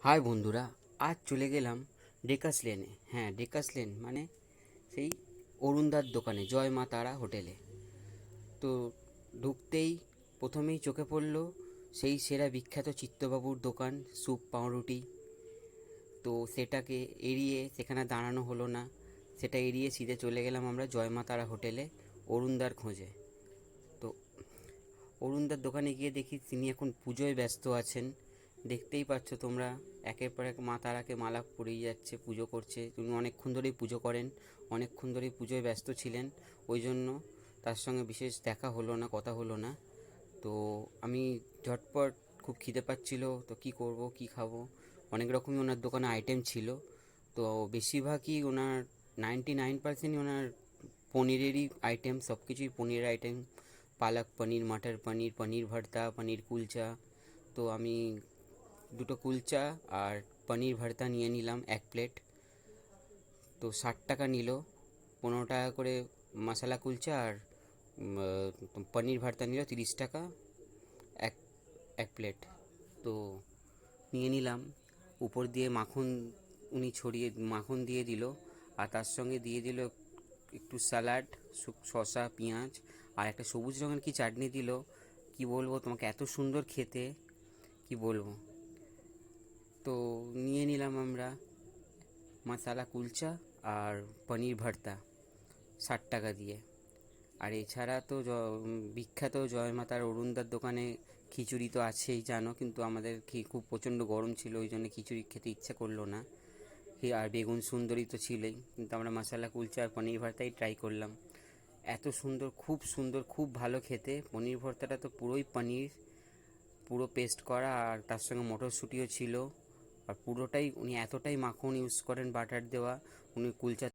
High বন্ধুরা, আজ চলে গেলাম ডেকাস লেনে। হ্যাঁ, ডেকাস লেন মানে সেই অরুণদার দোকানে, জয় মা তারা হোটেলে। তো ঢুকতেই প্রথমেই চোখে পড়ল সেই সেরা বিখ্যাত চিত্তবাবুর দোকান, স্যুপ পাউরুটি। তো সেটাকে এড়িয়ে সেখানে দাঁড়ানো হলো না, সেটা এড়িয়ে সিধে চলে গেলাম আমরা জয় মা তারা হোটেলে অরুণদার খোঁজে। তো অরুণদার দোকানে গিয়ে দেখি তিনি এখন পুজোয় ব্যস্ত আছেন। দেখতেই পাচ্ছ তোমরা, একের পর এক মা তারাকে মালা পরিয়ে যাচ্ছে, পুজো করছে। তিনি অনেকক্ষণ ধরেই পুজো করেন, অনেকক্ষণ ধরেই পুজোয় ব্যস্ত ছিলেন। ওই জন্য তার সঙ্গে বিশেষ দেখা হলো না, কথা হলো না। তো আমি ঝটপট, খুব খিদে পাচ্ছিল, তো কি করব, কি খাবো। অনেক রকমই ওনার দোকানে আইটেম ছিল। তো বেশিরভাগই ওনার 99% ওনার পনিরেরই আইটেম, সব কিছুই পনিরের আইটেম। পালক পনির, মটর পনির, পনির ভর্তা, পনির কুলচা। তো আমি দুটো কুলচা আর পনির ভর্তা নিয়ে নিলাম 1 প্লেট। তো 60 টাকা নিল, 15 টাকা করে মশলা কুলচা আর পনির ভর্তা নিল 30 টাকা এক এক প্লেট। তো নিয়ে নিলাম। উপর দিয়ে মাখন উনি ছড়িয়ে মাখন দিয়ে দিল, আর তার সঙ্গে দিয়ে দিল একটু স্যালাড, শসা, পেঁয়াজ, আর একটা সবুজ রঙের কি চাটনি দিল। কি বলবো তোমাকে, এত সুন্দর খেতে, কি বলবো। তো নিয়ে নিলাম আমরা মশালা কুলচা আর পনির ভর্তা 60 টাকা দিয়ে। আর এছাড়া তো বিখ্যাত জয়মাতার অরুণদার দোকানে খিচুড়ি তো আছেই জানো, কিন্তু আমাদের খুব প্রচণ্ড গরম ছিল, ওই জন্য খিচুড়ি খেতে ইচ্ছে করলো না। আর বেগুন সুন্দরী তো ছিলই, কিন্তু আমরা মশালা কুলচা আর পনির ভর্তাই ট্রাই করলাম। এত সুন্দর, খুব সুন্দর, খুব ভালো খেতে। পনির ভর্তাটা তো পুরোই পনির, পুরো পেস্ট করা, আর তার সঙ্গে মটরশুঁটিও ছিল। আর পুরোটাই উনি এতটাই মাখন ইউজ করেন, বাটার দেওয়া। উনি কুলচা